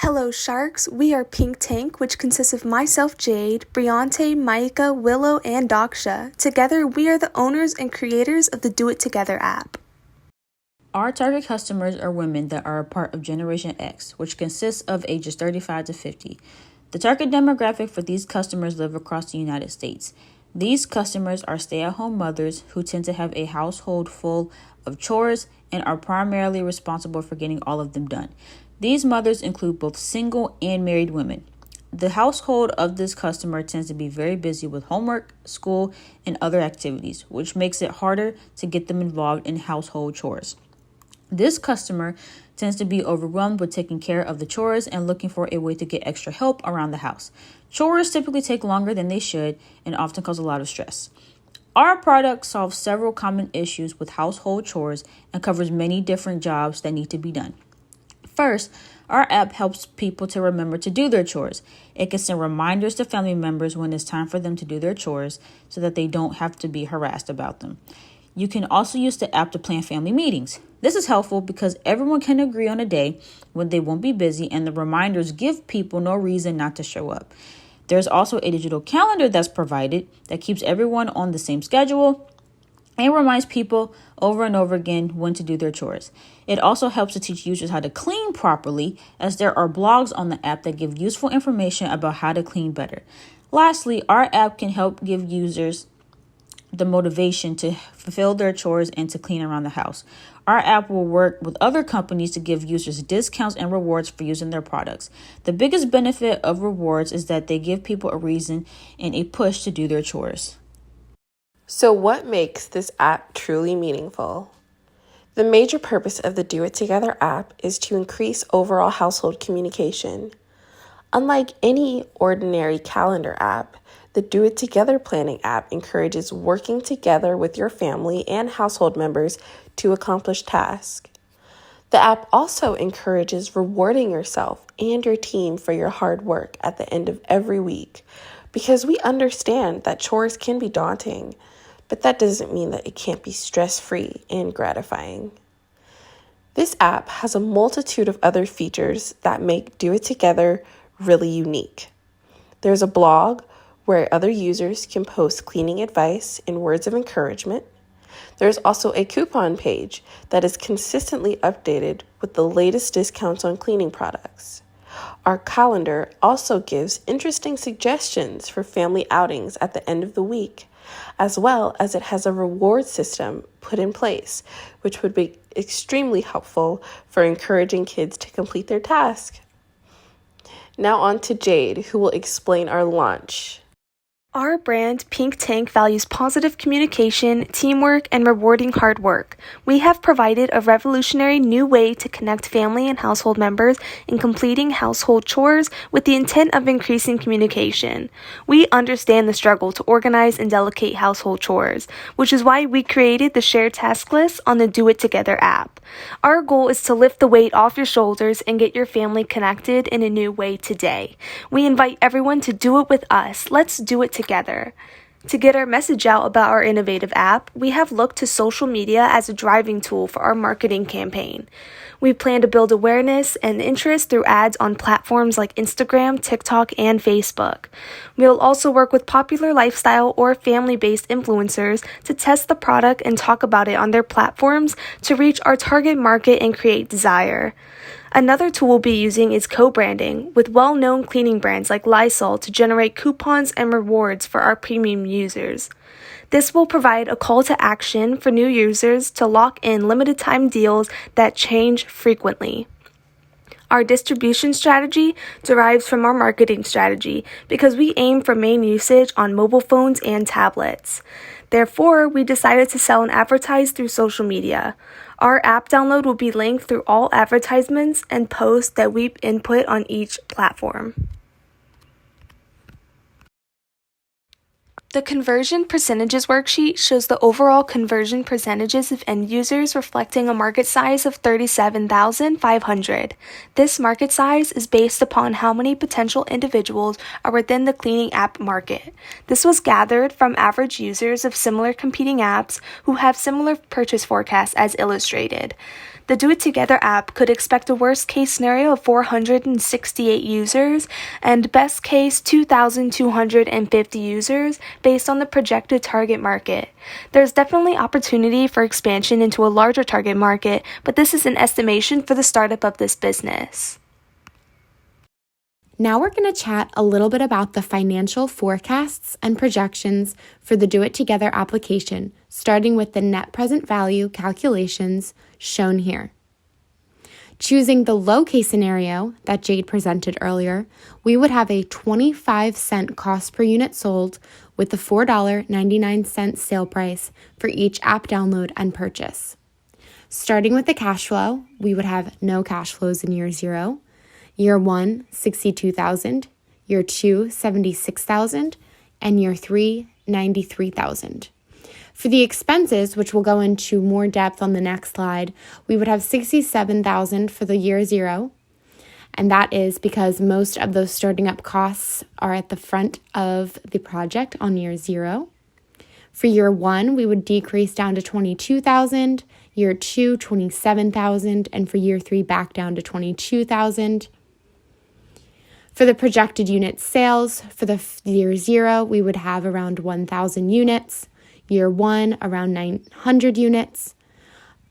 Hello Sharks, we are Pink Tank, which consists of myself Jade, Briante, Maika, Willow, and Daksha. Together, we are the owners and creators of the Do It Together app. Our target customers are women that are a part of Generation X, which consists of ages 35 to 50. The target demographic for these customers live across the United States. These customers are stay-at-home mothers who tend to have a household full of chores and are primarily responsible for getting all of them done. These mothers include both single and married women. The household of this customer tends to be very busy with homework, school, and other activities, which makes it harder to get them involved in household chores. This customer tends to be overwhelmed with taking care of the chores and looking for a way to get extra help around the house. Chores typically take longer than they should and often cause a lot of stress. Our product solves several common issues with household chores and covers many different jobs that need to be done. First, our app helps people to remember to do their chores. It can send reminders to family members when it's time for them to do their chores so that they don't have to be harassed about them. You can also use the app to plan family meetings. This is helpful because everyone can agree on a day when they won't be busy, and the reminders give people no reason not to show up. There's also a digital calendar that's provided that keeps everyone on the same schedule and reminds people over and over again when to do their chores. It also helps to teach users how to clean properly, as there are blogs on the app that give useful information about how to clean better. Lastly, our app can help give users the motivation to fulfill their chores and to clean around the house. Our app will work with other companies to give users discounts and rewards for using their products. The biggest benefit of rewards is that they give people a reason and a push to do their chores. So what makes this app truly meaningful? The major purpose of the Do It Together app is to increase overall household communication. Unlike any ordinary calendar app, the Do It Together planning app encourages working together with your family and household members to accomplish tasks. The app also encourages rewarding yourself and your team for your hard work at the end of every week, because we understand that chores can be daunting, but that doesn't mean that it can't be stress-free and gratifying. This app has a multitude of other features that make Do It Together really unique. There's a blog where other users can post cleaning advice and words of encouragement. There's also a coupon page that is consistently updated with the latest discounts on cleaning products. Our calendar also gives interesting suggestions for family outings at the end of the week, as well as it has a reward system put in place, which would be extremely helpful for encouraging kids to complete their task. Now on to Jade, who will explain our launch. Our brand, Pink Tank, values positive communication, teamwork, and rewarding hard work. We have provided a revolutionary new way to connect family and household members in completing household chores with the intent of increasing communication. We understand the struggle to organize and delegate household chores, which is why we created the shared task list on the Do It Together app. Our goal is to lift the weight off your shoulders and get your family connected in a new way today. We invite everyone to do it with us. Let's do it together. To get our message out about our innovative app, we have looked to social media as a driving tool for our marketing campaign. We plan to build awareness and interest through ads on platforms like Instagram, TikTok, and Facebook. We will also work with popular lifestyle or family-based influencers to test the product and talk about it on their platforms to reach our target market and create desire. Another tool we'll be using is co-branding with well-known cleaning brands like Lysol to generate coupons and rewards for our premium users. This will provide a call to action for new users to lock in limited time deals that change frequently. Our distribution strategy derives from our marketing strategy because we aim for main usage on mobile phones and tablets. Therefore, we decided to sell and advertise through social media. Our app download will be linked through all advertisements and posts that we input on each platform. The conversion percentages worksheet shows the overall conversion percentages of end users reflecting a market size of 37,500. This market size is based upon how many potential individuals are within the cleaning app market. This was gathered from average users of similar competing apps who have similar purchase forecasts as illustrated. The Do It Together app could expect a worst case scenario of 468 users and best case 2,250 users based on the projected target market. There's definitely opportunity for expansion into a larger target market, but this is an estimation for the startup of this business. Now we're going to chat a little bit about the financial forecasts and projections for the Do It Together application, starting with the net present value calculations shown here. Choosing the low case scenario that Jade presented earlier, we would have a 25-cent cost per unit sold with the $4.99 sale price for each app download and purchase. Starting with the cash flow, we would have no cash flows in year 0. Year 1, $62,000, year 2, $76,000, and year 3, $93,000. For the expenses, which we'll go into more depth on the next slide, we would have $67,000 for the year 0, and that is because most of those starting up costs are at the front of the project on year 0. For year 1, we would decrease down to $22,000, year 2, $27,000, and for year 3, back down to $22,000. For the projected unit sales, for the year 0, we would have around 1,000 units. Year 1, around 900 units.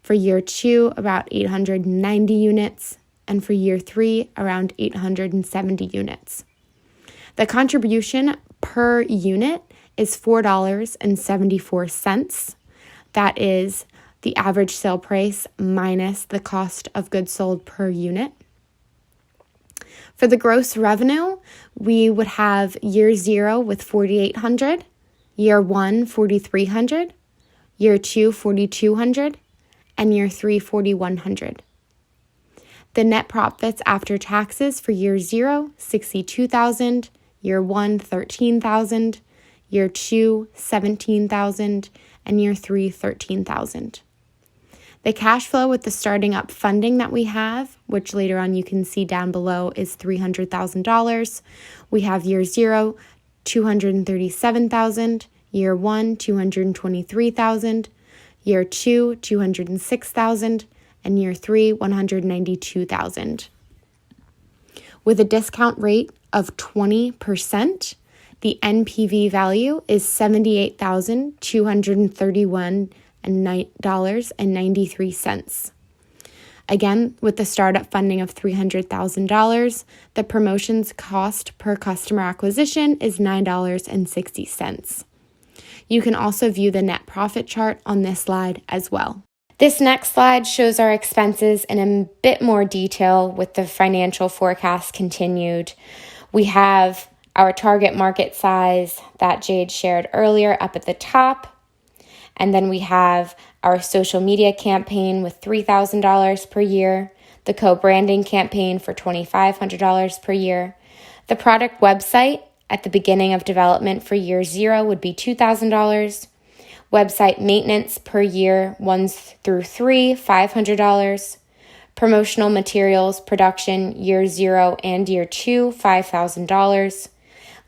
For year 2, about 890 units. And for year 3, around 870 units. The contribution per unit is $4.74. That is the average sale price minus the cost of goods sold per unit. For the gross revenue, we would have year 0 with $4,800, year 1 $4,300, year 2 $4,200, and year 3 $4,100. The net profits after taxes for year 0 $62,000, year 1 $13,000, year 2 $17,000, and year 3 $13,000. The cash flow with the starting up funding that we have, which later on you can see down below, is $300,000. We have year 0, $237,000, year 1, $223,000, year 2, $206,000, and year 3, $192,000. With a discount rate of 20%, the NPV value is $78,231.93. Again, with the startup funding of $300,000, the promotions cost per customer acquisition is $9.60. You can also view the net profit chart on this slide as well. This next slide shows our expenses in a bit more detail with the financial forecast continued. We have our target market size that Jade shared earlier up at the top. And then we have our social media campaign with $3,000 per year, the co-branding campaign for $2,500 per year. The product website at the beginning of development for year 0 would be $2,000. Website maintenance per year 1 through 3, $500. Promotional materials production year 0 and year 2, $5,000.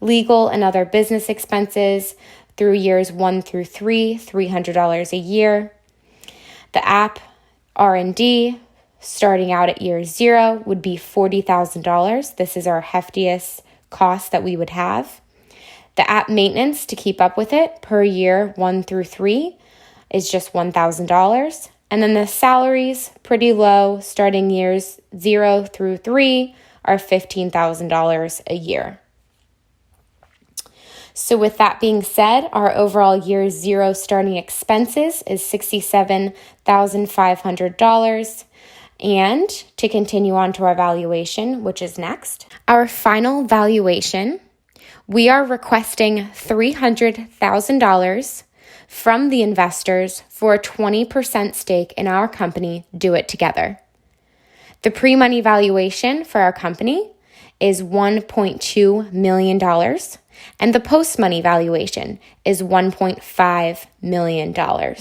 Legal and other business expenses through years 1 through 3, $300 a year. The app R&D starting out at year 0 would be $40,000. This is our heftiest cost that we would have. The app maintenance to keep up with it per year 1 through 3 is just $1,000. And then the salaries, pretty low, starting years 0 through 3 are $15,000 a year. So with that being said, our overall year 0 starting expenses is $67,500. And to continue on to our valuation, which is next, our final valuation, we are requesting $300,000 from the investors for a 20% stake in our company, Do It Together. The pre-money valuation for our company is $1.2 million, and the post-money valuation is $1.5 million.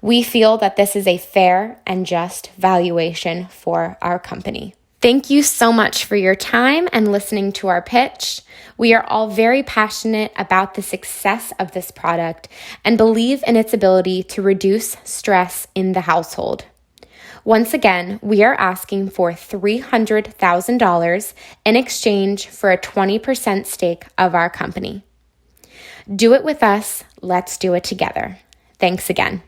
We feel that this is a fair and just valuation for our company. Thank you so much for your time and listening to our pitch. We are all very passionate about the success of this product and believe in its ability to reduce stress in the household. Once again, we are asking for $300,000 in exchange for a 20% stake of our company. Do it with us. Let's do it together. Thanks again.